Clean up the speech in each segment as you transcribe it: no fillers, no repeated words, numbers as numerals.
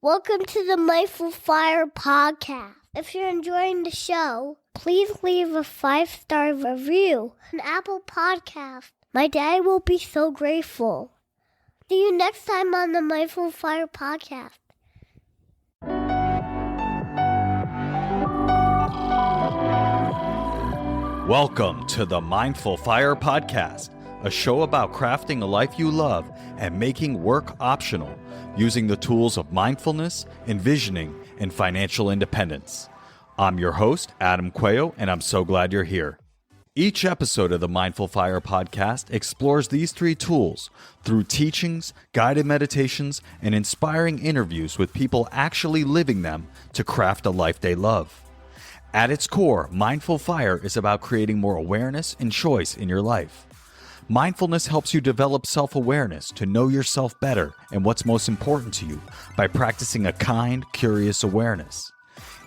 Welcome to the Mindful Fire podcast. If you're enjoying the show, please leave a 5-star review on Apple Podcast. My dad will be so grateful. See you next time on the Mindful Fire podcast. Welcome to the Mindful Fire podcast, a show about crafting a life you love and making work optional, using the tools of mindfulness, envisioning, and financial independence. I'm your host, Adam Cuello, and I'm so glad you're here. Each episode of the Mindful Fire podcast explores these 3 tools through teachings, guided meditations, and inspiring interviews with people actually living them to craft a life they love. At its core, Mindful Fire is about creating more awareness and choice in your life. Mindfulness helps you develop self-awareness to know yourself better and what's most important to you by practicing a kind, curious awareness.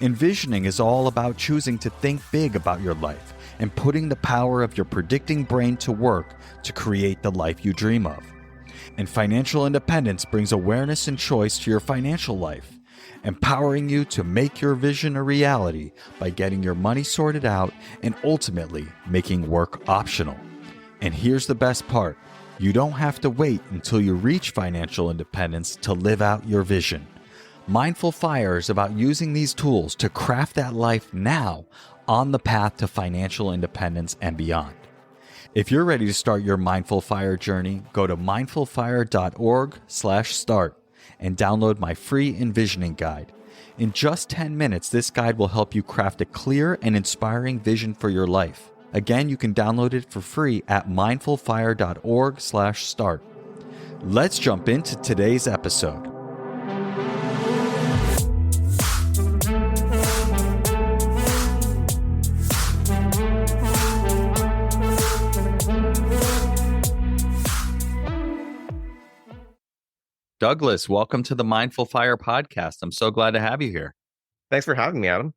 Envisioning is all about choosing to think big about your life and putting the power of your predicting brain to work to create the life you dream of. And financial independence brings awareness and choice to your financial life, empowering you to make your vision a reality by getting your money sorted out and ultimately making work optional. And here's the best part. You don't have to wait until you reach financial independence to live out your vision. Mindful Fire is about using these tools to craft that life now on the path to financial independence and beyond. If you're ready to start your Mindful Fire journey, go to mindfulfire.org/start and download my free envisioning guide. In just 10 minutes, this guide will help you craft a clear and inspiring vision for your life. Again, you can download it for free at mindfulfire.org/start. Let's jump into today's episode. Douglas, welcome to the Mindful Fire podcast. I'm so glad to have you here. Thanks for having me, Adam.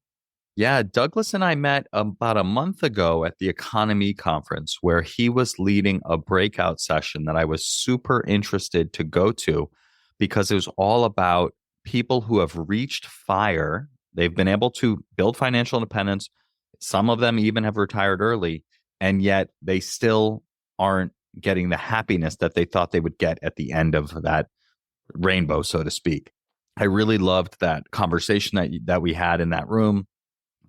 Yeah, Douglas and I met about a month ago at the Economy Conference where he was leading a breakout session that I was super interested to go to because it was all about people who have reached FIRE. They've been able to build financial independence. Some of them even have retired early, and yet they still aren't getting the happiness that they thought they would get at the end of that rainbow, so to speak. I really loved that conversation that we had in that room,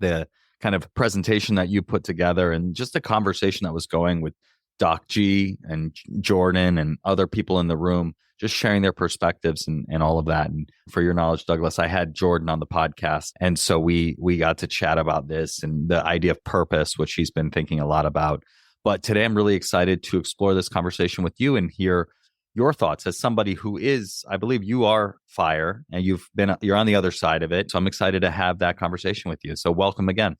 the kind of presentation that you put together, and just the conversation that was going with Doc G and Jordan and other people in the room, just sharing their perspectives and all of that. And for your knowledge, Douglas, I had Jordan on the podcast. And so we got to chat about this and the idea of purpose, which he's been thinking a lot about. But today I'm really excited to explore this conversation with you and hear your thoughts as somebody who is, I believe you are FIRE and you're on the other side of it. So I'm excited to have that conversation with you. So welcome again.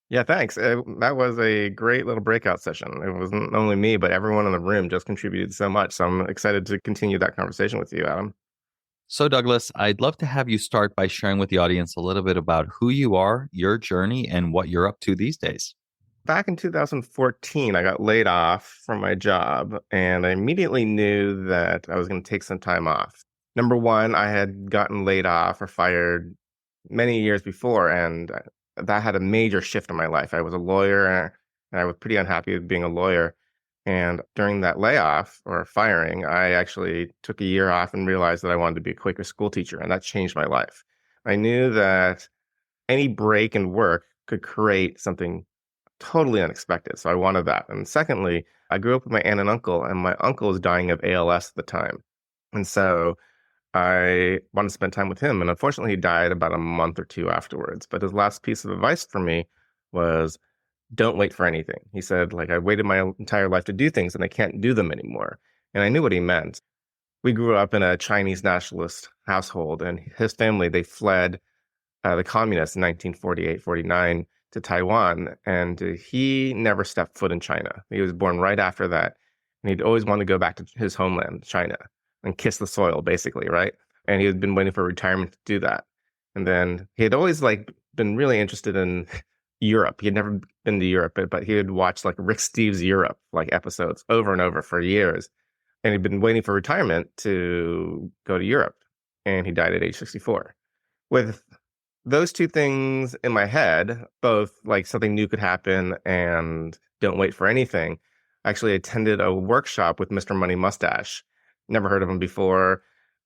Yeah, thanks. That was a great little breakout session. It wasn't only me, but everyone in the room just contributed so much. So I'm excited to continue that conversation with you, Adam. So Douglas, I'd love to have you start by sharing with the audience a little bit about who you are, your journey, and what you're up to these days. Back in 2014, I got laid off from my job, and I immediately knew that I was going to take some time off. Number one, I had gotten laid off or fired many years before, and that had a major shift in my life. I was a lawyer, and I was pretty unhappy with being a lawyer. And during that layoff or firing, I actually took a year off and realized that I wanted to be a Quaker school teacher, and that changed my life. I knew that any break in work could create something totally unexpected. So I wanted that. And secondly, I grew up with my aunt and uncle, and my uncle was dying of ALS at the time. And so I wanted to spend time with him. And unfortunately, he died about a month or 2 afterwards. But his last piece of advice for me was, don't wait for anything. He said, I waited my entire life to do things and I can't do them anymore. And I knew what he meant. We grew up in a Chinese nationalist household, and his family, they fled the communists in 1948-49 to Taiwan, and he never stepped foot in China. He was born right after that, and he'd always wanted to go back to his homeland, China, and kiss the soil, basically, right? And he had been waiting for retirement to do that. And then he had always been really interested in Europe. He had never been to Europe, but he had watched Rick Steves' Europe episodes over and over for years, and he'd been waiting for retirement to go to Europe. and he died at age 64. With those two things in my head, both like something new could happen and don't wait for anything, I actually attended a workshop with Mr. Money Mustache. Never heard of him before.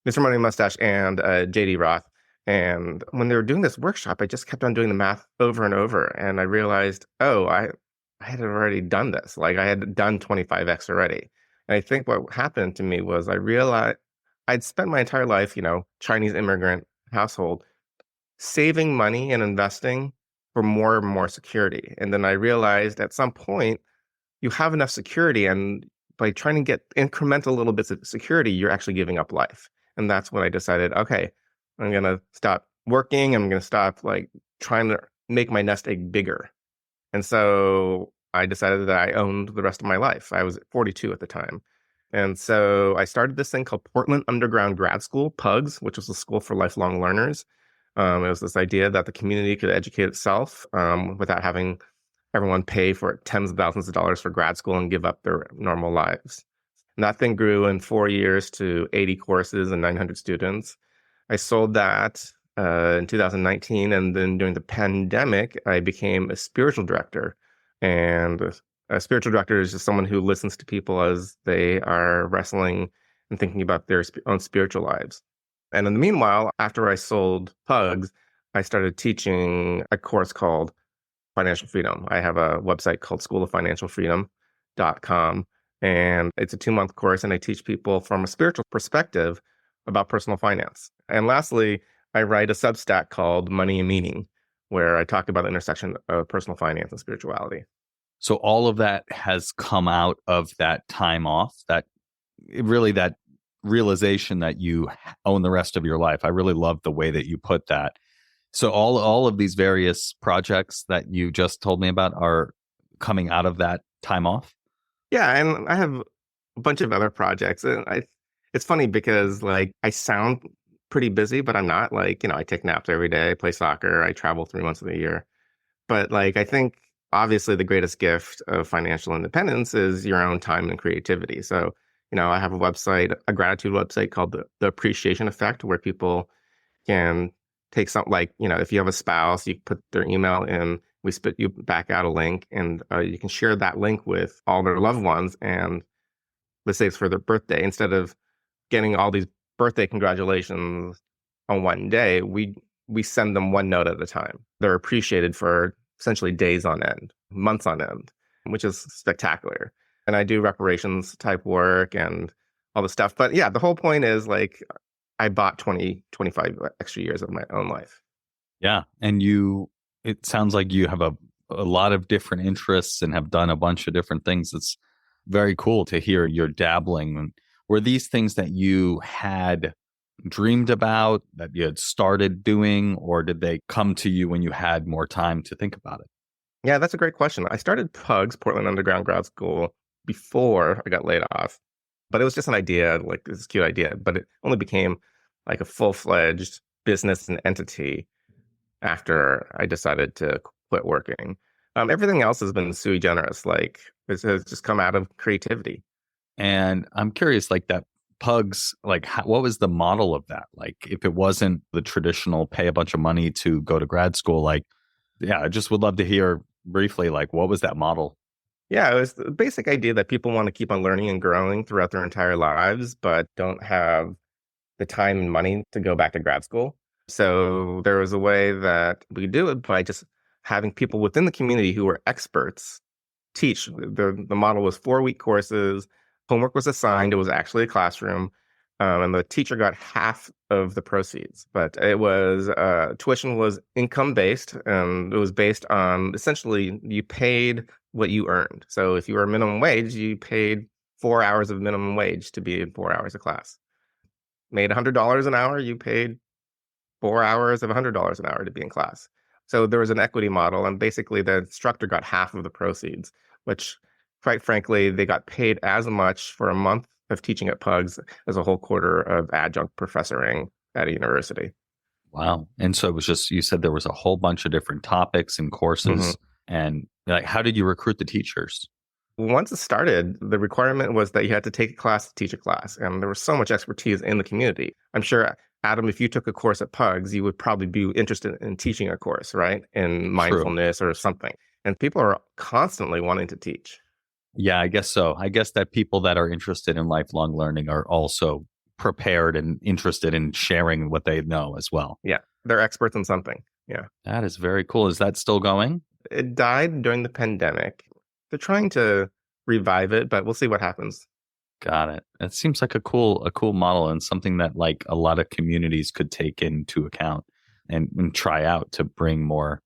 Mr. Money Mustache and JD Roth. And when they were doing this workshop, I just kept on doing the math over and over. And I realized, oh, I had already done this. Like I had done 25x already. And I think what happened to me was I realized I'd spent my entire life, Chinese immigrant household, saving money and investing for more and more security. And then I realized at some point, you have enough security. And by trying to get incremental little bits of security, you're actually giving up life. And that's when I decided, okay, I'm going to stop working. I'm going to stop like trying to make my nest egg bigger. And so I decided that I owned the rest of my life. I was 42 at the time. And so I started this thing called Portland Underground Grad School, PUGS, which was a school for lifelong learners. It was this idea that the community could educate itself without having everyone pay for tens of thousands of dollars for grad school and give up their normal lives. And that thing grew in 4 years to 80 courses and 900 students. I sold that in 2019. And then during the pandemic, I became a spiritual director. And a spiritual director is just someone who listens to people as they are wrestling and thinking about their own spiritual lives. And in the meanwhile, after I sold PUGS, I started teaching a course called Financial Freedom. I have a website called schoolofinancialfreedom.com, and it's a 2-month course, and I teach people from a spiritual perspective about personal finance. And lastly, I write a Substack called Money and Meaning, where I talk about the intersection of personal finance and spirituality. So all of that has come out of that time off, that realization that you own the rest of your life. I really love the way that you put that. So all of these various projects that you just told me about are coming out of that time off? Yeah, and I have a bunch of other projects. And it's funny because like I sound pretty busy, but I'm not. Like, I take naps every day, I play soccer, I travel 3 months of the year. But like I think obviously the greatest gift of financial independence is your own time and creativity. So I have a website, a gratitude website called the Appreciation Effect, where people can take something like, if you have a spouse, you put their email in, we spit you back out a link, and you can share that link with all their loved ones. And let's say it's for their birthday. Instead of getting all these birthday congratulations on one day, we send them one note at a time. They're appreciated for essentially days on end, months on end, which is spectacular. And I do reparations type work and all this stuff. But yeah, the whole point is like I bought 25 extra years of my own life. Yeah. And it sounds like you have a lot of different interests and have done a bunch of different things. It's very cool to hear you're dabbling. Were these things that you had dreamed about, that you had started doing, or did they come to you when you had more time to think about it? Yeah, that's a great question. I started PUGS, Portland Underground Grad School, before I got laid off. But it was just an idea, like this cute idea. But it only became like a full-fledged business and entity after I decided to quit working. Everything else has been sui generis. Like it has just come out of creativity. And I'm curious, like that PUGS, like what was the model of that? Like if it wasn't the traditional pay a bunch of money to go to grad school, like, yeah, I just would love to hear briefly, like what was that model? Yeah, it was the basic idea that people want to keep on learning and growing throughout their entire lives, but don't have the time and money to go back to grad school. So there was a way that we could do it by just having people within the community who were experts teach. The model was 4-week courses. Homework was assigned. It was actually a classroom. And the teacher got half of the proceeds. But it was tuition was income based, and it was based on essentially you paid what you earned. So if you were minimum wage, you paid 4 hours of minimum wage to be in 4 hours of class. Made $100 an hour, you paid 4 hours of $100 an hour to be in class. So there was an equity model, and basically the instructor got half of the proceeds, which quite frankly, they got paid as much for a month of teaching at PUGS as a whole quarter of adjunct professoring at a university. Wow. And so it was just, you said there was a whole bunch of different topics and courses. And like, how did you recruit the teachers? Once it started, the requirement was that you had to take a class to teach a class. And there was so much expertise in the community. I'm sure Adam, if you took a course at PUGS, you would probably be interested in teaching a course, right? In True. mindfulness or something. And people are constantly wanting to teach. Yeah, I guess so. I guess that people that are interested in lifelong learning are also prepared and interested in sharing what they know as well. Yeah, they're experts in something. Yeah. That is very cool. Is that still going? It died during the pandemic. They're trying to revive it, but we'll see what happens. Got it. It seems like a cool model and something that like a lot of communities could take into account and try out to bring more.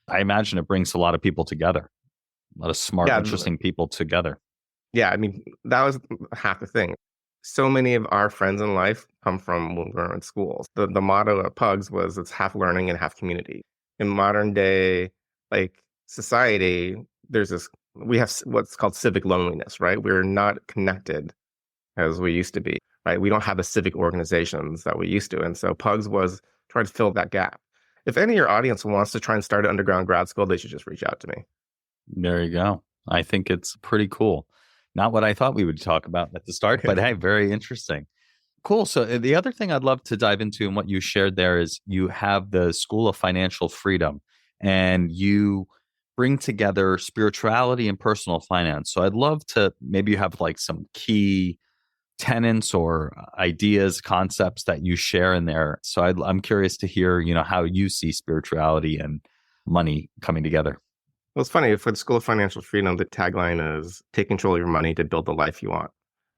I imagine it brings a lot of people together, a lot of smart, Yeah, interesting people together. yeah. I mean, that was half the thing. So many of our friends in life come from when we were in schools. The motto of PUGS was it's half learning and half community. In modern day, like society, we have what's called civic loneliness, right? We're not connected as we used to be, right? We don't have the civic organizations that we used to. And so PUGS was trying to fill that gap. If any of your audience wants to try and start an underground grad school, they should just reach out to me. There you go. I think it's pretty cool. Not what I thought we would talk about at the start, but hey, very interesting. Cool. So the other thing I'd love to dive into and what you shared there is you have the School of Financial Freedom and you bring together spirituality and personal finance. So I'd love to maybe you have like some key tenets or ideas, concepts that you share in there. So I'm curious to hear, how you see spirituality and money coming together. Well, it's funny. For the School of Financial Freedom, the tagline is take control of your money to build the life you want,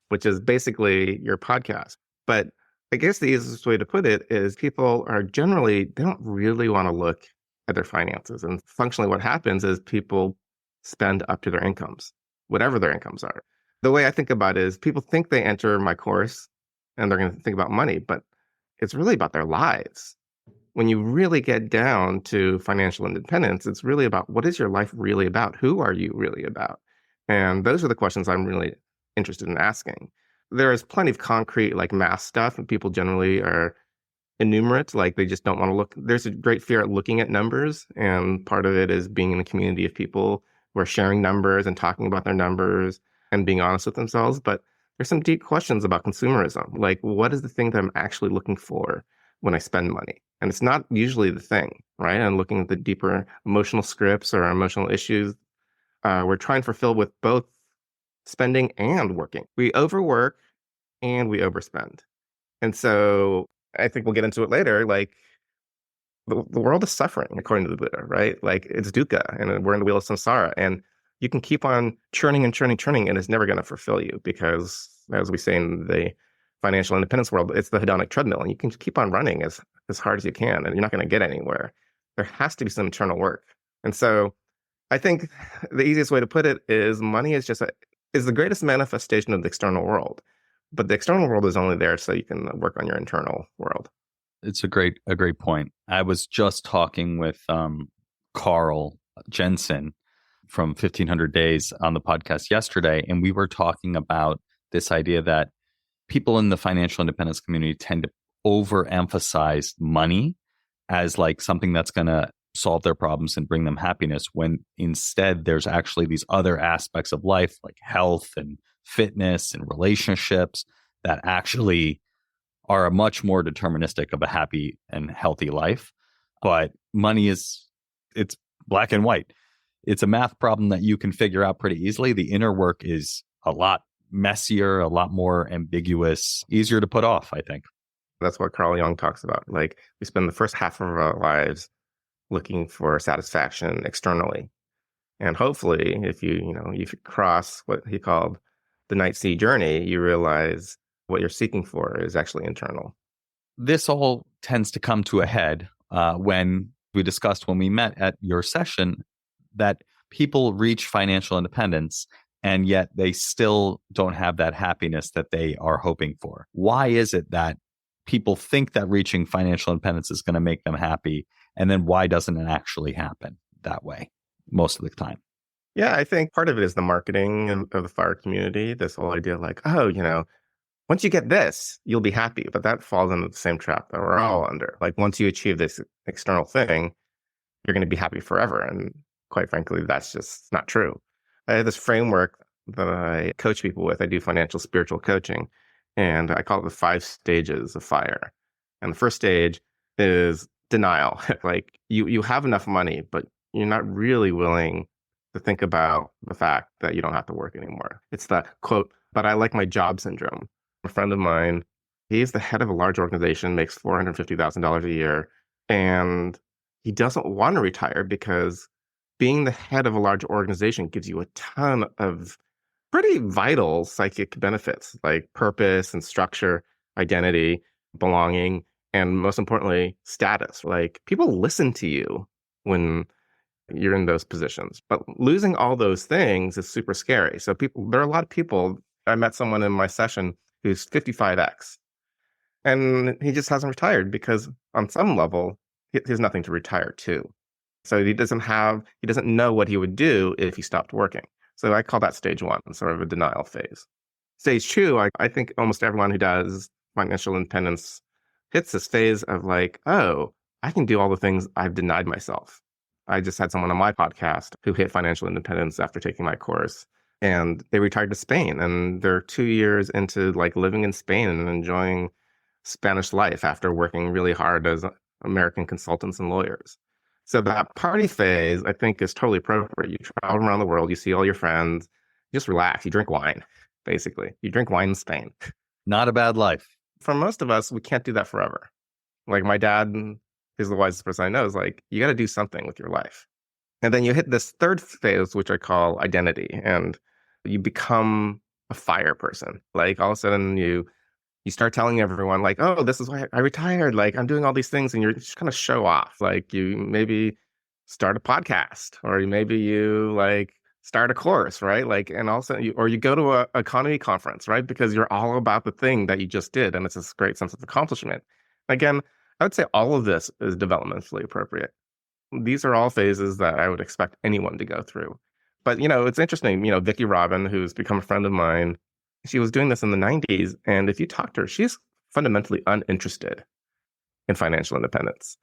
which is basically your podcast. But I guess the easiest way to put it is people are they don't really want to look at their finances. And functionally what happens is people spend up to their incomes, whatever their incomes are. The way I think about it is people think they enter my course and they're going to think about money, but it's really about their lives. When you really get down to financial independence, it's really about what is your life really about? Who are you really about? And those are the questions I'm really interested in asking. There is plenty of concrete like math stuff, and people generally are innumerate, like they just don't want to look. There's a great fear at looking at numbers, and part of it is being in a community of people who are sharing numbers and talking about their numbers and being honest with themselves. But there's some deep questions about consumerism, like what is the thing that I'm actually looking for when I spend money? And it's not usually the thing, right? And looking at the deeper emotional scripts or emotional issues, we're trying to fulfill with both spending and working. We overwork and we overspend. And so I think we'll get into it later. Like the world is suffering, according to the Buddha, right? Like it's dukkha and we're in the wheel of samsara. And you can keep on churning and churning, churning, and it's never going to fulfill you because, as we say in the financial independence world, it's the hedonic treadmill. And you can keep on running as hard as you can, and you're not going to get anywhere. There has to be some internal work. And so I think the easiest way to put it is money is is the greatest manifestation of the external world. But the external world is only there so you can work on your internal world. It's a great point. I was just talking with Carl Jensen from 1500 Days on the podcast yesterday, and we were talking about this idea that people in the financial independence community tend to overemphasize money as like something that's going to solve their problems and bring them happiness, when instead there's actually these other aspects of life like health and fitness and relationships that actually are much more deterministic of a happy and healthy life. But money it's black and white. It's a math problem that you can figure out pretty easily. The inner work is a lot messier, a lot more ambiguous, easier to put off, I think. That's what Carl Jung talks about. Like we spend the first half of our lives looking for satisfaction externally. And hopefully if you cross what he called the night sea journey, you realize what you're seeking for is actually internal. This all tends to come to a head when we discussed when we met at your session that people reach financial independence and yet they still don't have that happiness that they are hoping for. Why is it that people think that reaching financial independence is going to make them happy, and then why doesn't it actually happen that way most of the time? Yeah, I think part of it is the marketing of the FIRE community. This whole idea like, once you get this, you'll be happy. But that falls into the same trap that we're all under. Like once you achieve this external thing, you're going to be happy forever. And quite frankly, that's just not true. I have this framework that I coach people with. I do financial spiritual coaching, and I call it the 5 stages of FIRE. And the first stage is denial. Like you have enough money, but you're not really willing to think about the fact that you don't have to work anymore. It's the quote, but I like my job syndrome. A friend of mine, he's the head of a large organization, makes $450,000 a year, and he doesn't want to retire because being the head of a large organization gives you a ton of pretty vital psychic benefits like purpose and structure, identity, belonging, and most importantly, status. Like people listen to you when you're in those positions. But losing all those things is super scary. So there are a lot of people. I met someone in my session who's 55X, and he just hasn't retired because on some level, he has nothing to retire to. So he doesn't know what he would do if he stopped working. So I call that stage one, sort of a denial phase. Stage two, I think almost everyone who does financial independence hits this phase of like, oh, I can do all the things I've denied myself. I just had someone on my podcast who hit financial independence after taking my course, and they retired to Spain, and they're 2 years into like living in Spain and enjoying Spanish life after working really hard as American consultants and lawyers. So that party phase, I think, is totally appropriate. You travel around the world, you see all your friends, you just relax, you drink wine, basically. You drink wine in Spain. Not a bad life. For most of us, we can't do that forever. Like my dad is the wisest person I know, is like, you got to do something with your life. And then you hit this third phase, which I call identity, and you become a fire person. Like all of a sudden you start telling everyone like, oh, this is why I retired. Like I'm doing all these things, and you're just kind of show off. Like you maybe start a podcast, or maybe you like start a course, right? Like, and also you go to a economy conference, right? Because you're all about the thing that you just did. And it's this great sense of accomplishment. Again, I would say all of this is developmentally appropriate. These are all phases that I would expect anyone to go through. But, it's interesting, Vicki Robin, who's become a friend of mine, she was doing this in the 90s. And if you talk to her, she's fundamentally uninterested in financial independence.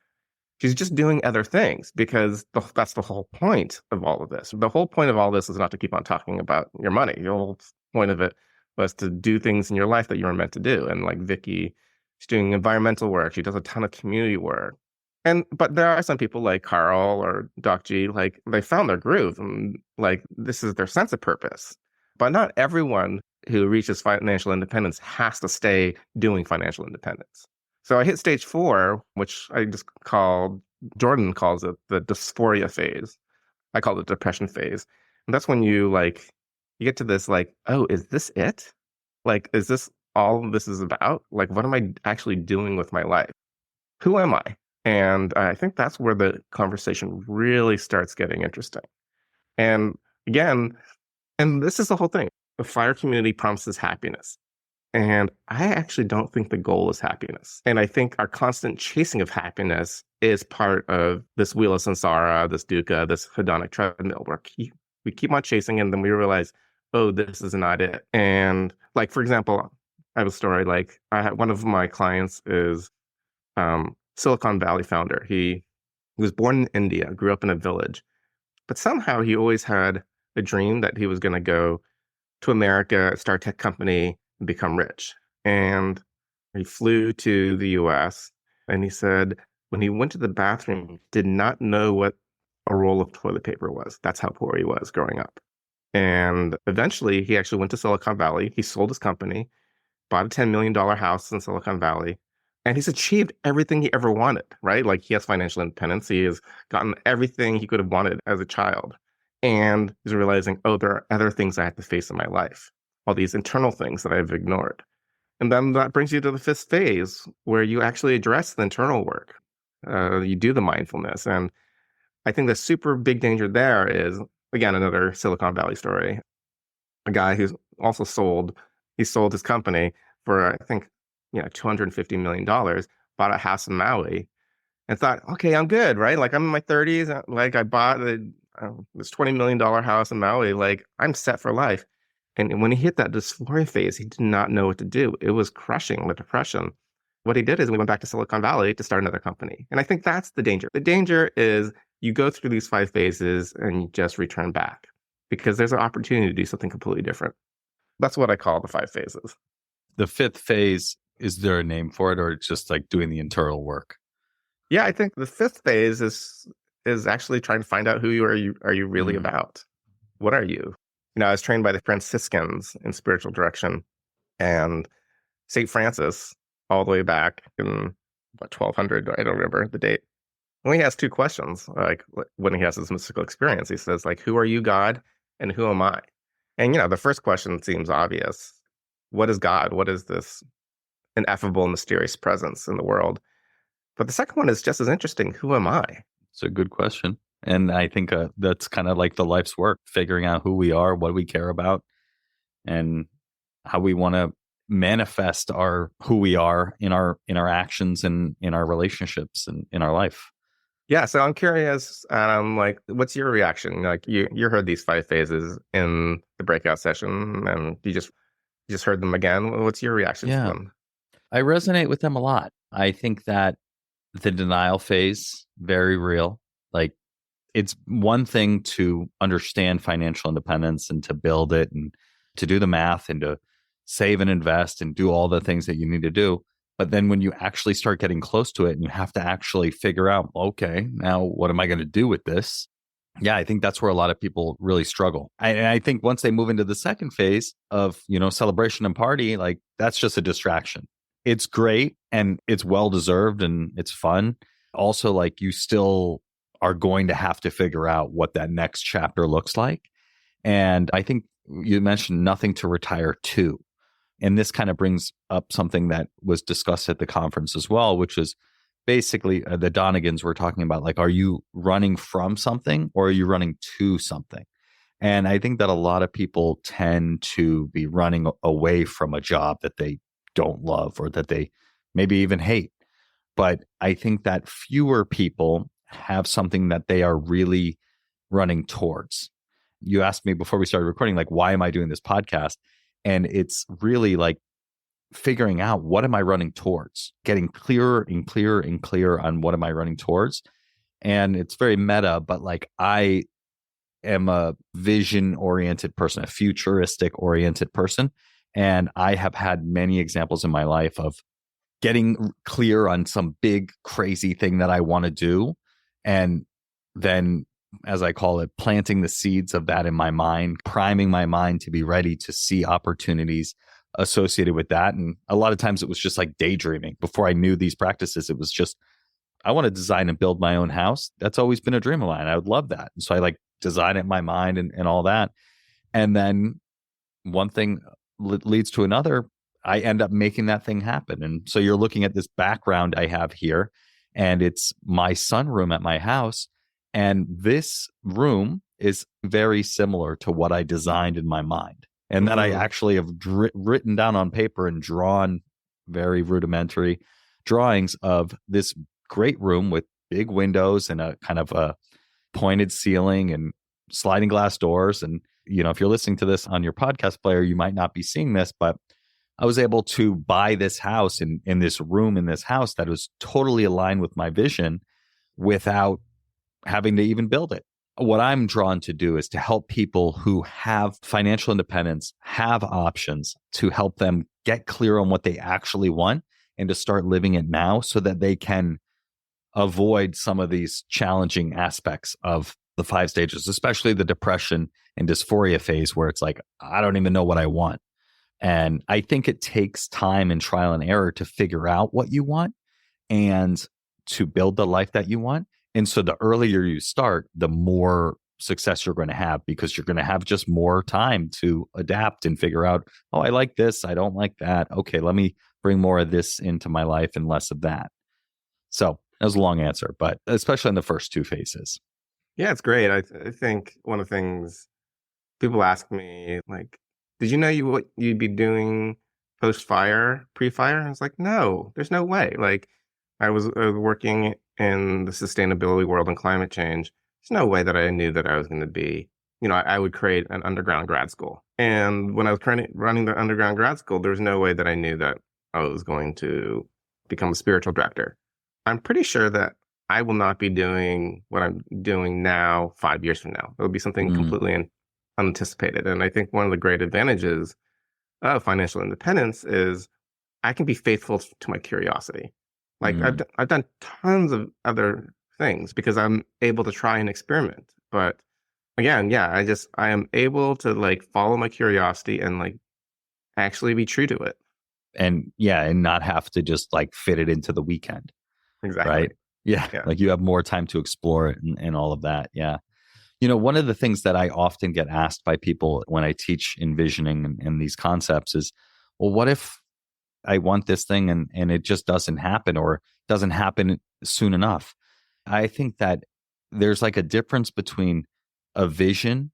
She's just doing other things because that's the whole point of all of this. The whole point of all this is not to keep on talking about your money. The whole point of it was to do things in your life that you were meant to do. And like Vicki, she's doing environmental work. She does a ton of community work. But there are some people like Carl or Doc G, like they found their groove and like this is their sense of purpose. But not everyone who reaches financial independence has to stay doing financial independence. So I hit stage 4, which Jordan calls it the dysphoria phase. I call it the depression phase. And that's when you get to this like, oh, is this it? Like, is this all this is about? Like, what am I actually doing with my life? Who am I? And I think that's where the conversation really starts getting interesting. And again, and this is the whole thing. The FIRE community promises happiness. And I actually don't think the goal is happiness. And I think our constant chasing of happiness is part of this wheel of samsara, this dukkha, this hedonic treadmill where we keep on chasing and then we realize, oh, this is not it. And like, for example, I have a story. Like one of my clients is Silicon Valley founder. He was born in India, grew up in a village, but somehow he always had a dream that he was going to go to America, start a tech company, and become rich. And he flew to the US and he said when he went to the bathroom, he did not know what a roll of toilet paper was. That's how poor he was growing up. And eventually he actually went to Silicon Valley. He sold his company, bought a $10 million house in Silicon Valley, and he's achieved everything he ever wanted, right? Like he has financial independence. He has gotten everything he could have wanted as a child. And he's realizing, oh, there are other things I have to face in my life, all these internal things that I've ignored. And then that brings you to the 5th phase where you actually address the internal work. You do the mindfulness. And I think the super big danger there is, again, another Silicon Valley story. A guy who's also sold his company for, I think, $250 million, bought a house in Maui and thought, okay, I'm good, right? Like I'm in my 30s. Like I bought this $20 million house in Maui. Like I'm set for life. And when he hit that dysphoria phase, he did not know what to do. It was crushing, the depression. What he did is we went back to Silicon Valley to start another company. And I think that's the danger. The danger is you go through these 5 phases and you just return back because there's an opportunity to do something completely different. That's what I call the 5 phases. The 5th phase Is there a name for it, or it's just like doing the internal work? Yeah, I think the fifth phase is actually trying to find out who you really about. What are you? I was trained by the Franciscans in spiritual direction, and St. Francis, all the way back in what, 1200, I don't remember the date. When he has two questions, like when he has his mystical experience, he says, like, who are you, God, and who am I? And the first question seems obvious. What is God? What is this ineffable, mysterious presence in the world? But the second one is just as interesting. Who am I? It's a good question. And I think that's kind of like the life's work, figuring out who we are, what we care about, and how we want to manifest who we are in our actions and in our relationships and in our life. Yeah, so I'm curious, like, what's your reaction? Like, you heard these 5 phases in the breakout session, and you just heard them again. What's your reaction to them? I resonate with them a lot. I think that the denial phase, very real. Like, it's one thing to understand financial independence and to build it and to do the math and to save and invest and do all the things that you need to do. But then when you actually start getting close to it and you have to actually figure out, okay, now what am I going to do with this? Yeah, I think that's where a lot of people really struggle. And I think once they move into the second phase of, celebration and party, like, that's just a distraction. It's great and it's well-deserved and it's fun. Also, like, you still are going to have to figure out what that next chapter looks like. And I think you mentioned nothing to retire to. And this kind of brings up something that was discussed at the conference as well, which is basically the Donegans were talking about, like, are you running from something or are you running to something? And I think that a lot of people tend to be running away from a job that they don't love or that they maybe even hate. But I think that fewer people have something that they are really running towards. You asked me before we started recording, like, why am I doing this podcast? And it's really like figuring out, what am I running towards? Getting clearer and clearer and clearer on what am I running towards. And it's very meta, but like, I am a vision-oriented person, a futuristic-oriented person. And I have had many examples in my life of getting clear on some big, crazy thing that I want to do. And then, as I call it, planting the seeds of that in my mind, priming my mind to be ready to see opportunities associated with that. And a lot of times it was just like daydreaming. Before I knew these practices, it was just, I want to design and build my own house. That's always been a dream of mine. I would love that. And so I like design it in my mind and all that. And then one thing leads to another. I end up making that thing happen. And so you're looking at this background I have here, and it's my sunroom at my house. And this room is very similar to what I designed in my mind. And that I actually have written down on paper and drawn very rudimentary drawings of this great room with big windows and a kind of a pointed ceiling and sliding glass doors. And, if you're listening to this on your podcast player, you might not be seeing this, but I was able to buy this house in this room in this house that was totally aligned with my vision without having to even build it. What I'm drawn to do is to help people who have financial independence, have options, to help them get clear on what they actually want and to start living it now so that they can avoid some of these challenging aspects of the 5 stages, especially the depression and dysphoria phase, where it's like, I don't even know what I want. And I think it takes time and trial and error to figure out what you want and to build the life that you want. And so the earlier you start, the more success you're going to have, because you're going to have just more time to adapt and figure out, oh, I like this, I don't like that. Okay, let me bring more of this into my life and less of that. So that was a long answer, but especially in the first 2 phases. Yeah, it's great. I think one of the things people ask me, like, did you know what you'd be doing post-fire, pre-fire? I was like, no, there's no way. Like, I was working in the sustainability world and climate change. There's no way that I knew that I was going to be, I would create an underground grad school. And when I was running the underground grad school, there's no way that I knew that I was going to become a spiritual director. I'm pretty sure that I will not be doing what I'm doing now 5 years from now. It'll be something completely unanticipated. And I think one of the great advantages of financial independence is I can be faithful to my curiosity. Like Mm. I've done tons of other things because I'm able to try and experiment. But again, yeah, I am able to like follow my curiosity and like actually be true to it. And yeah, and not have to just like fit it into the weekend, Exactly. right? Yeah, Yeah. like you have more time to explore it and all of that. Yeah. One of the things that I often get asked by people when I teach envisioning and these concepts is, well, what if I want this thing and it just doesn't happen or doesn't happen soon enough? I think that there's like a difference between a vision,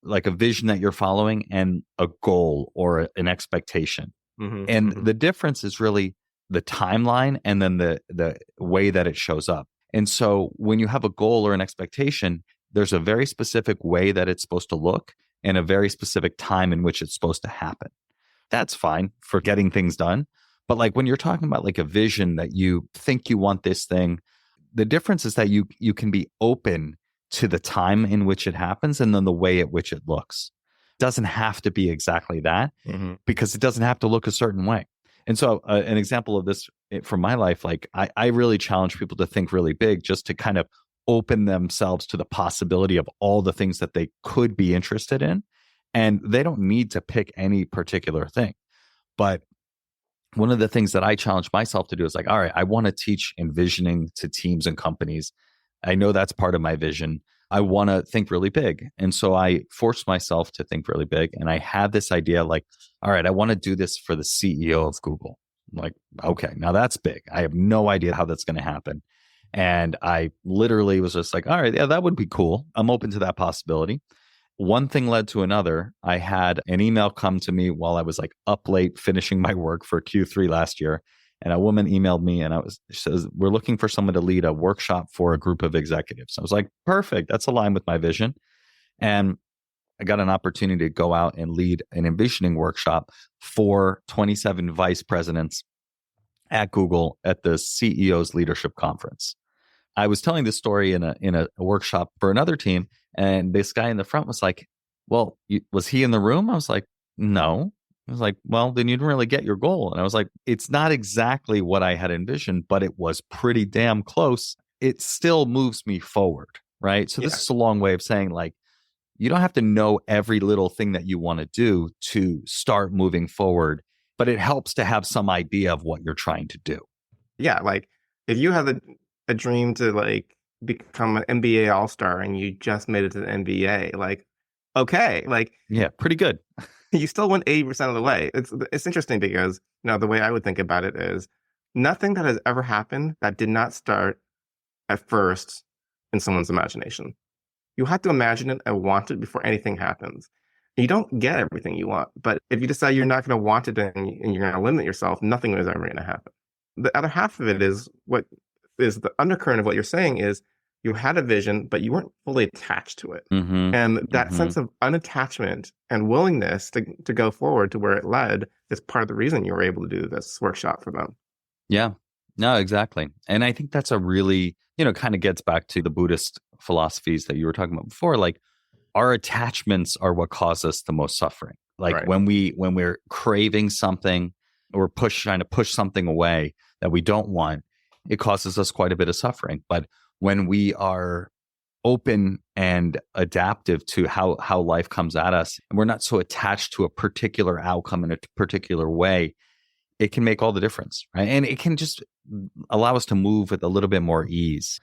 like a vision that you're following, and a goal or an expectation. And Hmm. the difference is really the timeline and then the way that it shows up. And so when you have a goal or an expectation, there's a very specific way that it's supposed to look and a very specific time in which it's supposed to happen. That's fine for getting things done. But like when you're talking about like a vision that you think you want this thing, the difference is that you can be open to the time in which it happens and then the way at which it looks. It doesn't have to be exactly that Hmm. because it doesn't have to look a certain way. And so an example of this from my life, like I really challenge people to think really big just to kind of open themselves to the possibility of all the things that they could be interested in. And they don't need to pick any particular thing. But one of the things that I challenge myself to do is like, all right, I want to teach envisioning to teams and companies. I know that's part of my vision. I want to think really big. And so I force myself to think really big. And I had this idea like, all right, I want to do this for the CEO of Google. I'm like, okay, now that's big. I have no idea how that's going to happen. And I literally was just like, all right, yeah, that would be cool. I'm open to that possibility. One thing led to another. I had an email come to me while I was like up late finishing my work for Q3 last year. And a woman emailed me and she says, we're looking for someone to lead a workshop for a group of executives. I was like, perfect. That's aligned with my vision. And I got an opportunity to go out and lead an envisioning workshop for 27 vice presidents at Google at the CEO's Leadership Conference. I was telling this story in a workshop for another team, and this guy in the front was like, well, was he in the room? I was like, no. I was like, well, then you didn't really get your goal. And I was like, it's not exactly what I had envisioned, but it was pretty damn close. It still moves me forward, right? So this Yeah. is a long way of saying like, you don't have to know every little thing that you want to do to start moving forward, but it helps to have some idea of what you're trying to do. Yeah. Like if you have a dream to like become an NBA All-Star and you just made it to the NBA, like, okay, like Yeah, pretty good. you still went 80% of the way. It's interesting because, the way I would think about it is nothing that has ever happened that did not start at first in someone's imagination. You have to imagine it and want it before anything happens. You don't get everything you want, but if you decide you're not going to want it and you're going to limit yourself, nothing is ever going to happen. The other half of it is what is the undercurrent of what you're saying is you had a vision, but you weren't fully attached to it. Mm-hmm. And that Mm-hmm. sense of unattachment and willingness to go forward to where it led is part of the reason you were able to do this workshop for them. Yeah, no, exactly. And I think that's a really, kind of gets back to the Buddhist philosophies that you were talking about before. Like our attachments are what cause us the most suffering. Like Right. when we're craving something or trying to push something away that we don't want, it causes us quite a bit of suffering. But when we are open and adaptive to how life comes at us, and we're not so attached to a particular outcome in a particular way, it can make all the difference, right? And it can just allow us to move with a little bit more ease.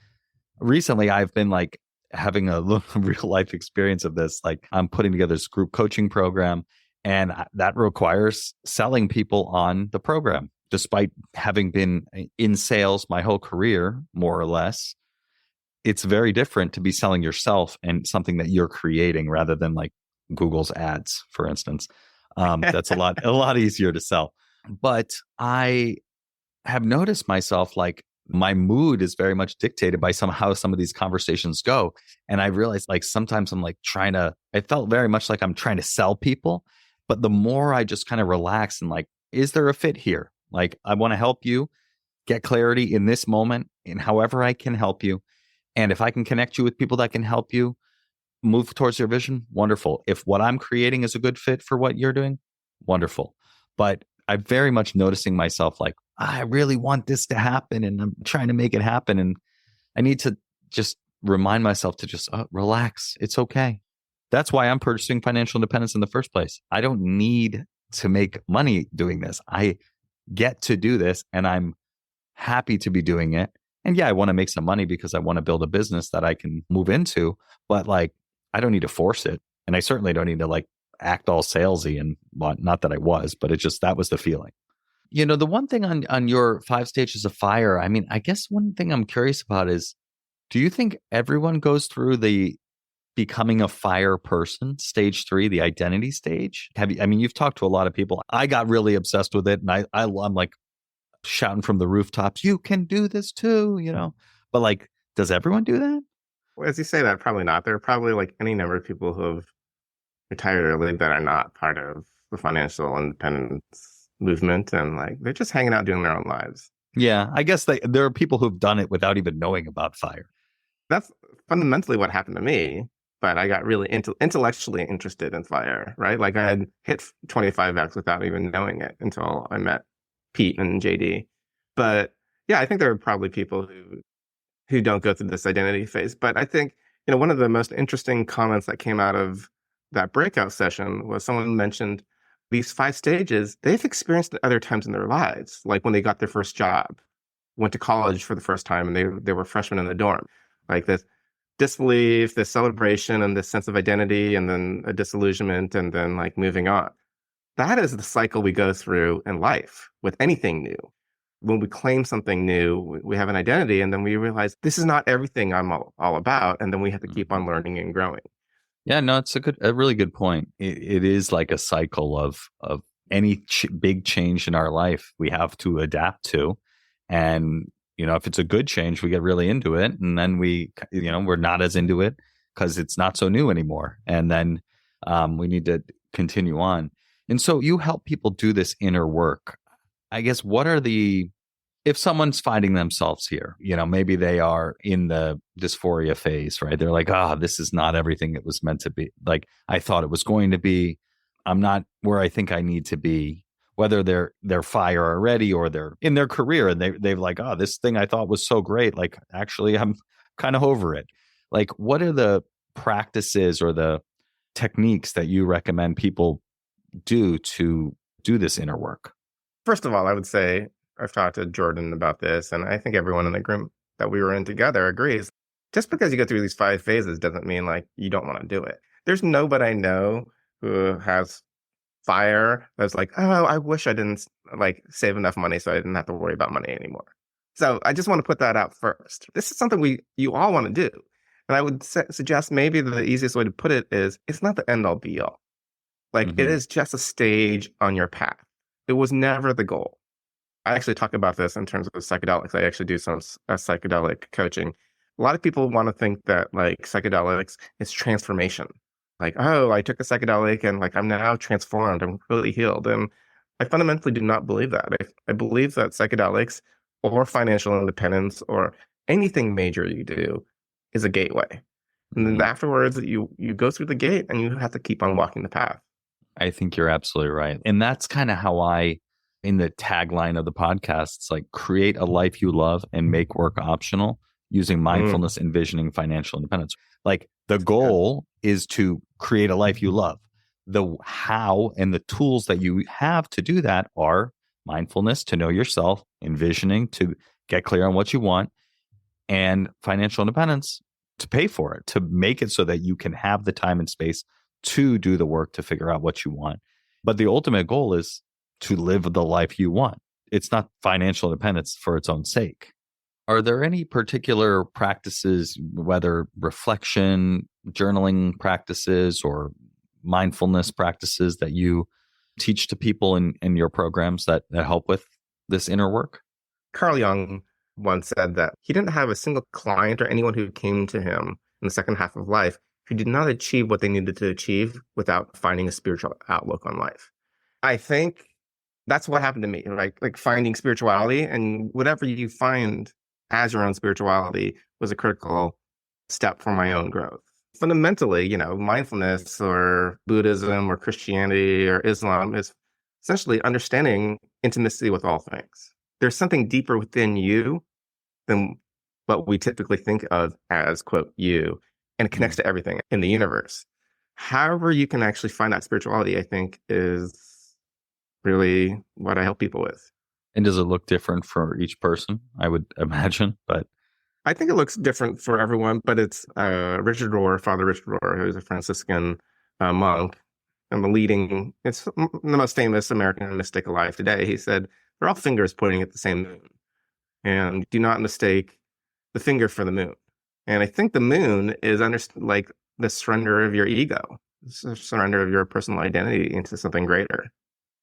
Recently, I've been like having a little real life experience of this. Like I'm putting together this group coaching program, and that requires selling people on the program. Despite having been in sales my whole career, more or less, it's very different to be selling yourself and something that you're creating rather than like Google's ads, for instance. That's a lot easier to sell. But I have noticed myself like my mood is very much dictated by how some of these conversations go. And I realized like sometimes I'm like I felt very much like I'm trying to sell people. But the more I just kind of relax and like, is there a fit here? Like, I want to help you get clarity in this moment in however I can help you. And if I can connect you with people that can help you move towards your vision, wonderful. If what I'm creating is a good fit for what you're doing, wonderful. But I'm very much noticing myself like, I really want this to happen and I'm trying to make it happen. And I need to just remind myself to just relax. It's okay. That's why I'm pursuing financial independence in the first place. I don't need to make money doing this. I get to do this and I'm happy to be doing it. And yeah, I want to make some money because I want to build a business that I can move into, but like, I don't need to force it. And I certainly don't need to like act all salesy and not that I was, but it just, that was the feeling. The one thing on your 5 stages of fire, I mean, I guess one thing I'm curious about is, do you think everyone goes through the becoming a fire person, stage 3, the identity stage? You've talked to a lot of people. I got really obsessed with it and I'm like shouting from the rooftops, you can do this too, but like, does everyone do that? Well, as you say that, probably not. There are probably like any number of people who have retired early that are not part of the financial independence movement, and like they're just hanging out doing their own lives. Yeah, I guess there are people who've done it without even knowing about fire. That's fundamentally what happened to me, but I got really intellectually interested in fire, right? Like I had hit 25X without even knowing it until I met Pete and JD. But yeah, I think there are probably people who don't go through this identity phase. But I think, one of the most interesting comments that came out of that breakout session was someone mentioned these 5 stages they've experienced at other times in their lives, like when they got their first job, went to college for the first time, and they were freshmen in the dorm. Like this disbelief, this celebration, and this sense of identity, and then a disillusionment, and then like moving on. That is the cycle we go through in life with anything new. When we claim something new, we have an identity, and then we realize this is not everything I'm all about, and then we have to keep on learning and growing. Yeah, no, it's a really good point. It is like a cycle of any big change in our life we have to adapt to, and if it's a good change, we get really into it, and then we're not as into it because it's not so new anymore, and then we need to continue on. And so you help people do this inner work. I guess if someone's finding themselves here, maybe they are in the dysphoria phase, right? They're like, this is not everything it was meant to be. Like I thought it was going to be. I'm not where I think I need to be, whether they're fire already or they're in their career and they've like, this thing I thought was so great. Like, actually, I'm kind of over it. Like, what are the practices or the techniques that you recommend people do to do this inner work? First of all, I would say I've talked to Jordan about this, and I think everyone in the group that we were in together agrees. Just because you go through these 5 phases doesn't mean like you don't want to do it. There's nobody I know who has fire that's like, I wish I didn't like save enough money so I didn't have to worry about money anymore. So I just want to put that out first. This is something you all want to do. And I would suggest maybe the easiest way to put it is it's not the end all be all. Like it is just a stage on your path. It was never the goal. I actually talk about this in terms of psychedelics. I actually do some psychedelic coaching. A lot of people want to think that like psychedelics is transformation. Like, I took a psychedelic and like I'm now transformed. I'm completely healed. And I fundamentally do not believe that. I believe that psychedelics or financial independence or anything major you do is a gateway. And then afterwards, you go through the gate and you have to keep on walking the path. I think you're absolutely right. And that's kind of how in the tagline of the podcast, it's like create a life you love and make work optional using mindfulness, envisioning financial independence. Like the goal is to create a life you love. The how and the tools that you have to do that are mindfulness, to know yourself, envisioning, to get clear on what you want, and financial independence, to pay for it, to make it so that you can have the time and space to do the work to figure out what you want. But the ultimate goal is to live the life you want. It's not financial independence for its own sake. Are there any particular practices, whether reflection, journaling practices, or mindfulness practices that you teach to people in your programs that help with this inner work? Carl Jung once said that he didn't have a single client or anyone who came to him in the second half of life who did not achieve what they needed to achieve without finding a spiritual outlook on life. I think that's what happened to me, right? Like finding spirituality, and whatever you find as your own spirituality was a critical step for my own growth. Fundamentally, mindfulness or Buddhism or Christianity or Islam is essentially understanding intimacy with all things. There's something deeper within you than what we typically think of as, quote, you, and it connects to everything in the universe. However, you can actually find that spirituality, I think, is really what I help people with. And does it look different for each person? I would imagine, but I think it looks different for everyone, but it's Richard Rohr, Father Richard Rohr, who's a Franciscan monk and it's the most famous American mystic alive today. He said, they're all fingers pointing at the same moon. And do not mistake the finger for the moon. And I think the moon is like the surrender of your ego, the surrender of your personal identity into something greater.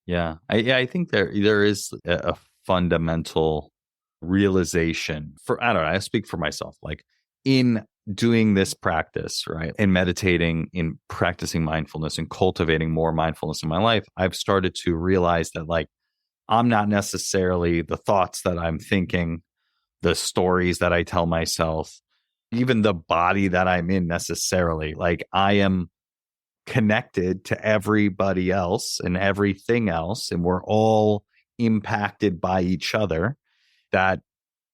yeah, I think there is a fundamental realization I don't know, I speak for myself, like in doing this practice, right? In meditating, in practicing mindfulness and cultivating more mindfulness in my life, I've started to realize that like I'm not necessarily the thoughts that I'm thinking, the stories that I tell myself, even the body that I'm in necessarily. Like I am connected to everybody else and everything else, and we're all impacted by each other. That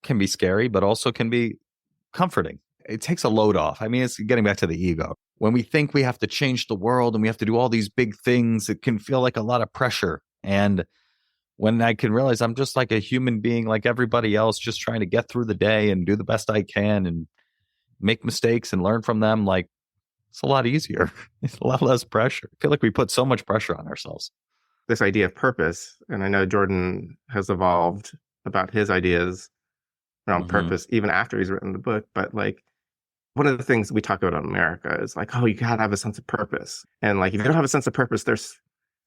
can be scary, but also can be comforting. It takes a load off. I mean, it's getting back to the ego. When we think we have to change the world and we have to do all these big things, it can feel like a lot of pressure. And when I can realize I'm just like a human being like everybody else, just trying to get through the day and do the best I can and make mistakes and learn from them, like it's a lot easier. It's a lot less pressure. I feel like we put so much pressure on ourselves. This idea of purpose, and I know Jordan has evolved about his ideas around purpose even after he's written the book, but like one of the things we talk about in America is like, oh, you gotta have a sense of purpose. And like, if you don't have a sense of purpose, there's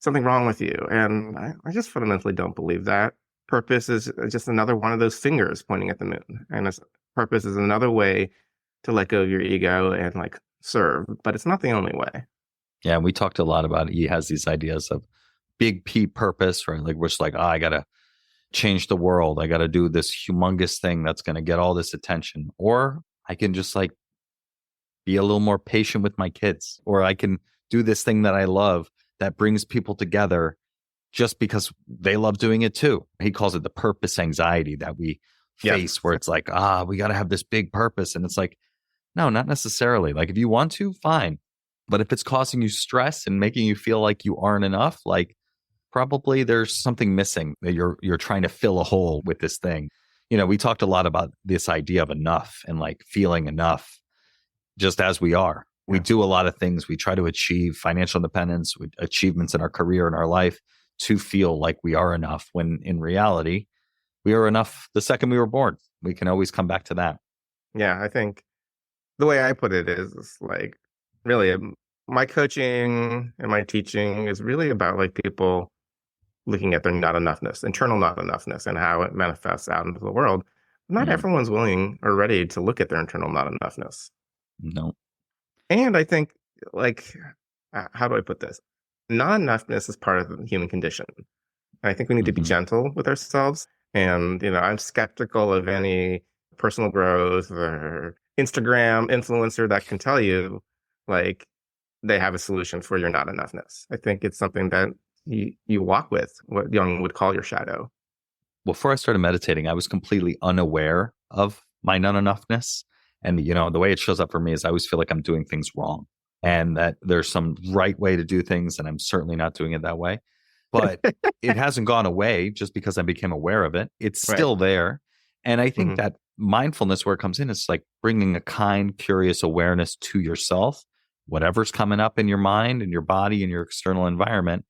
something wrong with you. And I just fundamentally don't believe that. Purpose is just another one of those fingers pointing at the moon. And purpose is another way to let go of your ego and like serve, but it's not the only way. Yeah, we talked a lot about it. He has these ideas of big P purpose, right? Like we're just like, oh, I gotta change the world. I gotta do this humongous thing that's gonna get all this attention. Or I can just like be a little more patient with my kids. Or I can do this thing that I love that brings people together just because they love doing it too. He calls it the purpose anxiety that we face, where it's like, we got to have this big purpose. And it's like, no, not necessarily. Like if you want to, fine. But if it's causing you stress and making you feel like you aren't enough, like probably there's something missing that you're trying to fill a hole with this thing. You know, we talked a lot about this idea of enough and like feeling enough just as we are. We do a lot of things. We try to achieve financial independence, achievements in our career, in our life to feel like we are enough, when in reality, we are enough the second we were born. We can always come back to that. Yeah, I think the way I put it is like, really, my coaching and my teaching is really about like people looking at their not enoughness, internal not enoughness, and how it manifests out into the world. Not everyone's willing or ready to look at their internal not enoughness. No. And I think, like, how do I put this? Not enoughness is part of the human condition. I think we need to be gentle with ourselves. And, you know, I'm skeptical of any personal growth or Instagram influencer that can tell you, like, they have a solution for your not enoughness. I think it's something that you walk with, what Jung would call your shadow. Before I started meditating, I was completely unaware of my not enoughness. And, you know, the way it shows up for me is I always feel like I'm doing things wrong and that there's some right way to do things. And I'm certainly not doing it that way. But it hasn't gone away just because I became aware of it. It's still there. And I think that mindfulness, where it comes in, is like bringing a kind, curious awareness to yourself, whatever's coming up in your mind and your body and your external environment,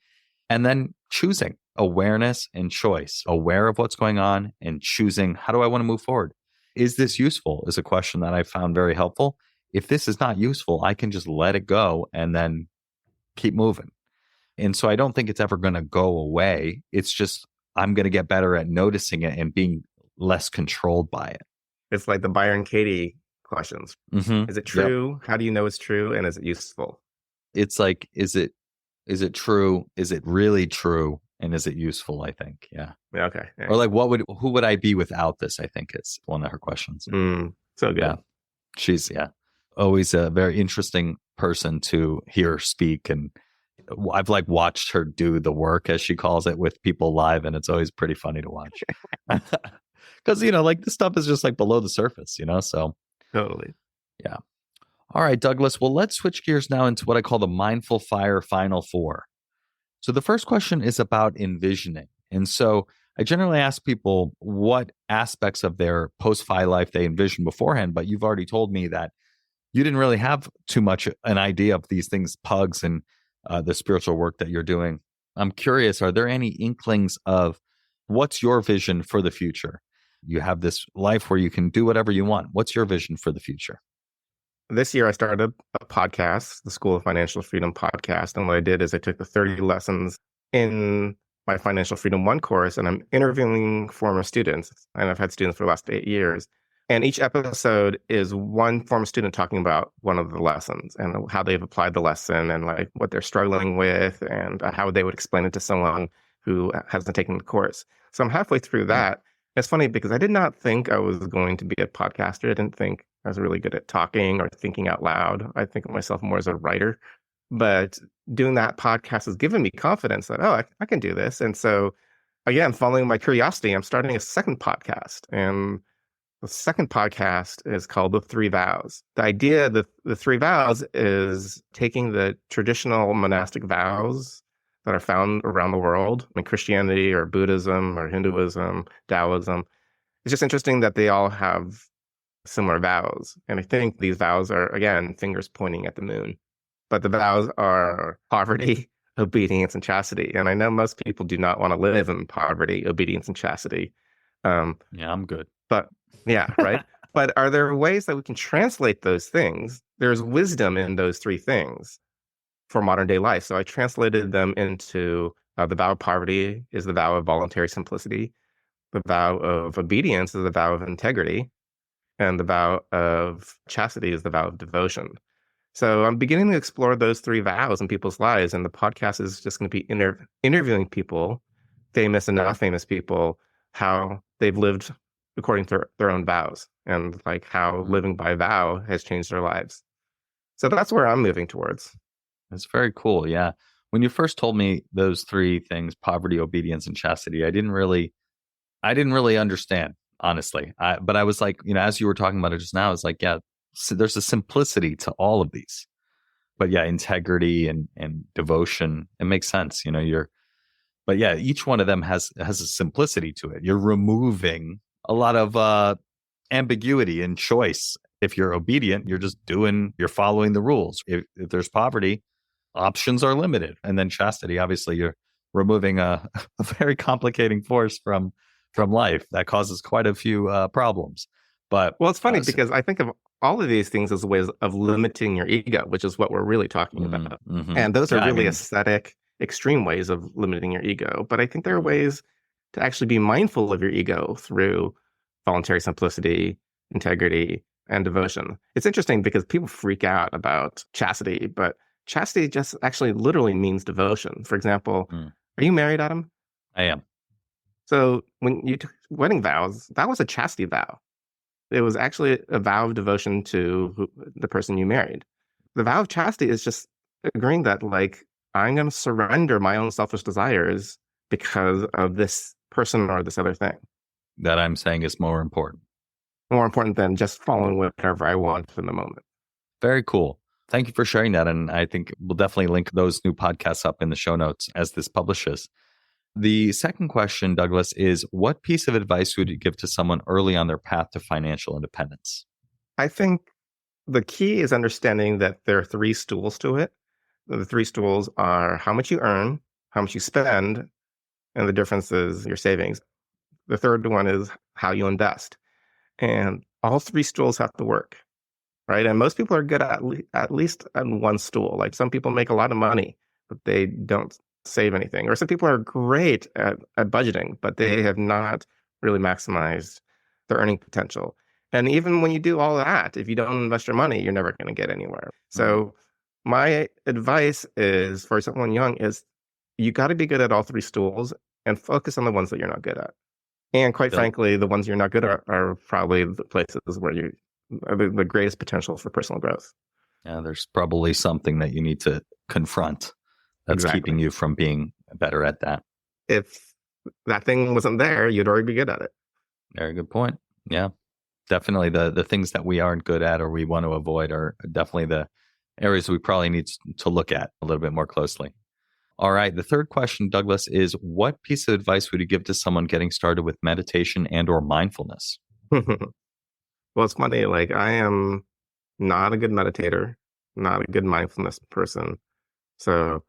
and then choosing awareness and choice, aware of what's going on and choosing, how do I want to move forward? Is this useful? Is a question that I found very helpful. If this is not useful, I can just let it go and then keep moving. And so I don't think it's ever going to go away. It's just I'm going to get better at noticing it and being less controlled by it. It's like the Byron Katie questions. Is it true? How do you know it's true? And is it useful? It's like, is it true? Is it really true? And is it useful? I think. Yeah. Okay. Yeah. Or like, who would I be without this? I think is one of her questions. So good. Yeah. She's always a very interesting person to hear speak and I've like watched her do the work, as she calls it, with people live, and it's always pretty funny to watch. Because, like this stuff is just like below the surface, So, Totally. yeah. All right, Douglas. Well, let's switch gears now into what I call the Mindful Fire Final Four. So the first question is about envisioning. And so I generally ask people what aspects of their post-FI life they envision beforehand, but you've already told me that you didn't really have too much an idea of these things, PUGS and the spiritual work that you're doing. I'm curious, are there any inklings of what's your vision for the future? You have this life where you can do whatever you want. What's your vision for the future? This year, I started a podcast, the School of Financial Freedom podcast. And what I did is I took the 30 lessons in my Financial Freedom 1 course, and I'm interviewing former students. And I've had students for the last 8 years. And each episode is one former student talking about one of the lessons and how they've applied the lesson and like what they're struggling with and how they would explain it to someone who hasn't taken the course. So I'm halfway through that. It's funny because I did not think I was going to be a podcaster. I didn't think I was really good at talking or thinking out loud. I think of myself more as a writer. But doing that podcast has given me confidence that, I can do this. And so, again, following my curiosity, I'm starting a second podcast. And the second podcast is called The Three Vows. The idea that the three vows is taking the traditional monastic vows that are found around the world in Christianity or Buddhism or Hinduism, Taoism. It's just interesting that they all have similar vows. And I think these vows are, again, fingers pointing at the moon. But the vows are poverty, obedience, and chastity. And I know most people do not want to live in poverty, obedience, and chastity. Yeah, I'm good. But yeah, right. But are there ways that we can translate those things? There's wisdom in those three things for modern day life. So I translated them into the vow of poverty is the vow of voluntary simplicity. The vow of obedience is the vow of integrity. And the vow of chastity is the vow of devotion. So I'm beginning to explore those three vows in people's lives. And the podcast is just going to be interviewing people, famous and not famous people, how they've lived according to their own vows and like how living by vow has changed their lives. So that's where I'm moving towards. That's very cool. Yeah. When you first told me those three things, poverty, obedience, and chastity, I didn't really understand, honestly. But I was like, as you were talking about it just now, it's like, yeah, so there's a simplicity to all of these. But yeah, integrity and devotion, it makes sense. But yeah, each one of them has a simplicity to it. You're removing a lot of ambiguity and choice. If you're obedient, you're following the rules. If there's poverty, options are limited. And then chastity, obviously, you're removing a very complicating force from life that causes quite a few problems. But well, it's funny because I think of all of these things as ways of limiting your ego, which is what we're really talking about. Mm-hmm. And those are really aesthetic, extreme ways of limiting your ego. But I think there are ways to actually be mindful of your ego through voluntary simplicity, integrity, and devotion. It's interesting because people freak out about chastity, but chastity just actually literally means devotion. For example, are you married, Adam? I am. So when you took wedding vows, that was a chastity vow. It was actually a vow of devotion to the person you married. The vow of chastity is just agreeing that, like, I'm going to surrender my own selfish desires because of this person or this other thing. That I'm saying is more important. More important than just following whatever I want in the moment. Very cool. Thank you for sharing that. And I think we'll definitely link those new podcasts up in the show notes as this publishes. The second question, Douglas, is what piece of advice would you give to someone early on their path to financial independence? I think the key is understanding that there are three stools to it. The three stools are how much you earn, how much you spend, and the difference is your savings. The third one is how you invest. And all three stools have to work, right? And most people are good at least on one stool. Like some people make a lot of money, but they don't save anything. Or some people are great at budgeting, but they have not really maximized their earning potential. And even when you do all that, if you don't invest your money, you're never going to get anywhere. So my advice is for someone young is you got to be good at all three stools and focus on the ones that you're not good at. And quite frankly, the ones you're not good at are probably the places where you are the greatest potential for personal growth. Yeah, there's probably something that you need to confront that's Exactly. keeping you from being better at that. If that thing wasn't there, you'd already be good at it. Very good point. Yeah, definitely the things that we aren't good at or we want to avoid are definitely the areas we probably need to look at a little bit more closely. All right. The third question, Douglas, is what piece of advice would you give to someone getting started with meditation and or mindfulness? Well, it's funny. Like, I am not a good meditator, not a good mindfulness person. So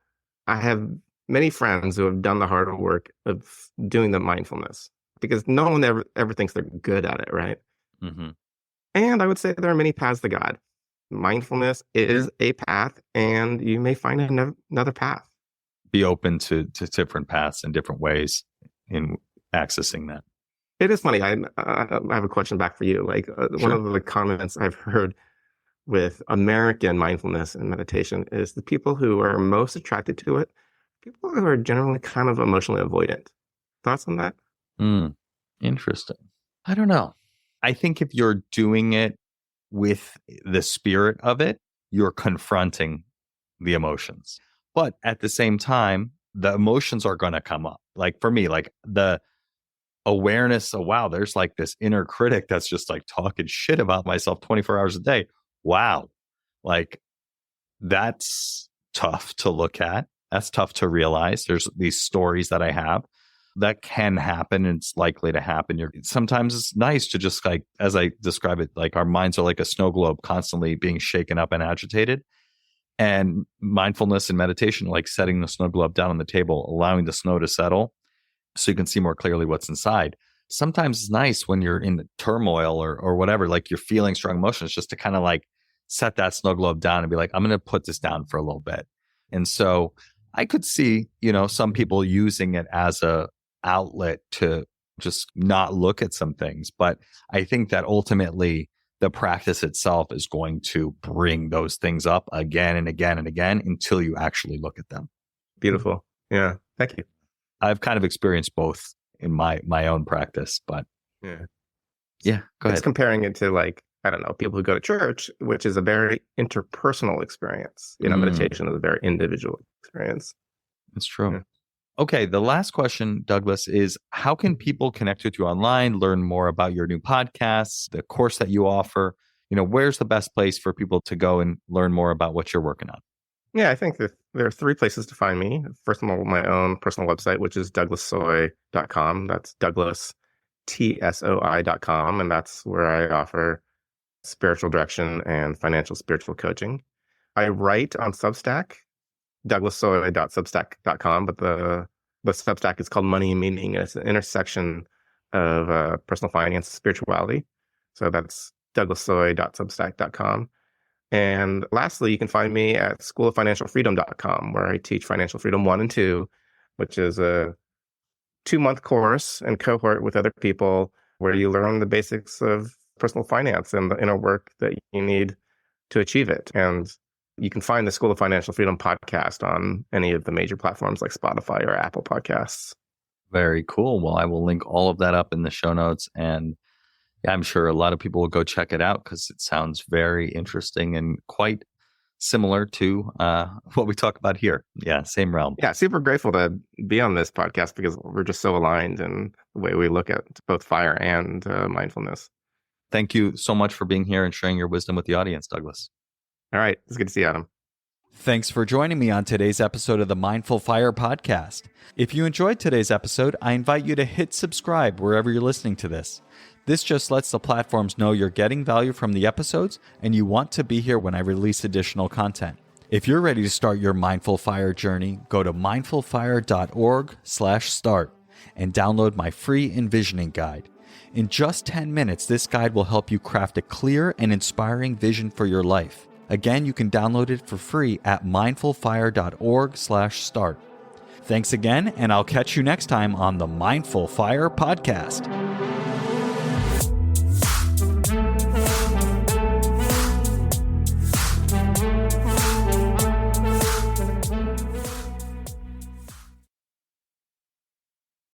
I have many friends who have done the hard work of doing the mindfulness because no one ever thinks they're good at it, right? Mm-hmm. And I would say there are many paths to God. Mindfulness is a path, and you may find another path. Be open to different paths and different ways in accessing that. It is funny. I have a question back for you. Like, Sure. one of the comments I've heard with American mindfulness and meditation is the people who are most attracted to it, people who are generally kind of emotionally avoidant. Thoughts on that? Interesting. I don't know. I think if you're doing it with the spirit of it, you're confronting the emotions. But at the same time, the emotions are going to come up. Like for me, like the awareness of, wow, there's like this inner critic that's just like talking shit about myself 24 hours a day. Wow. Like that's tough to look at. That's tough to realize. There's these stories that I have that can happen and it's likely to happen. Sometimes it's nice to just like, as I describe it, like our minds are like a snow globe constantly being shaken up and agitated. And mindfulness and meditation, like setting the snow globe down on the table, allowing the snow to settle so you can see more clearly what's inside. Sometimes it's nice when you're in the turmoil or whatever, like you're feeling strong emotions, just to kind of like set that snow globe down and be like, I'm going to put this down for a little bit. And so I could see, some people using it as a outlet to just not look at some things. But I think that ultimately the practice itself is going to bring those things up again and again and again until you actually look at them. Beautiful. Yeah. Thank you. I've kind of experienced both in my own practice, but yeah, go ahead. It's comparing it to like, I don't know, people who go to church, which is a very interpersonal experience. Meditation is a very individual experience. That's true. Yeah. Okay. The last question, Douglas, is how can people connect with you online, learn more about your new podcasts, the course that you offer? Where's the best place for people to go and learn more about what you're working on? Yeah, I think that there are three places to find me. First of all, my own personal website, which is douglastsoi.com. That's douglastsoi.com. And that's where I offer spiritual direction and financial spiritual coaching. I write on Substack, douglastsoi.substack.com, but the Substack is called Money and Meaning. It's an intersection of personal finance and spirituality. So that's douglastsoi.substack.com. And lastly, you can find me at schooloffinancialfreedom.com, where I teach Financial Freedom 1 and 2, which is a 2-month course and cohort with other people where you learn the basics of personal finance and the inner work that you need to achieve it. And you can find the School of Financial Freedom podcast on any of the major platforms like Spotify or Apple Podcasts. Very cool. Well, I will link all of that up in the show notes. And I'm sure a lot of people will go check it out because it sounds very interesting and quite similar to what we talk about here. Yeah, same realm. Yeah, super grateful to be on this podcast because we're just so aligned in the way we look at both FIRE and mindfulness. Thank you so much for being here and sharing your wisdom with the audience, Douglas. All right. It's good to see you, Adam. Thanks for joining me on today's episode of the Mindful Fire podcast. If you enjoyed today's episode, I invite you to hit subscribe wherever you're listening to this. This just lets the platforms know you're getting value from the episodes and you want to be here when I release additional content. If you're ready to start your Mindful Fire journey, go to mindfulfire.org/start and download my free envisioning guide. In just 10 minutes, this guide will help you craft a clear and inspiring vision for your life. Again, you can download it for free at mindfulfire.org/start. Thanks again, and I'll catch you next time on the Mindful Fire podcast.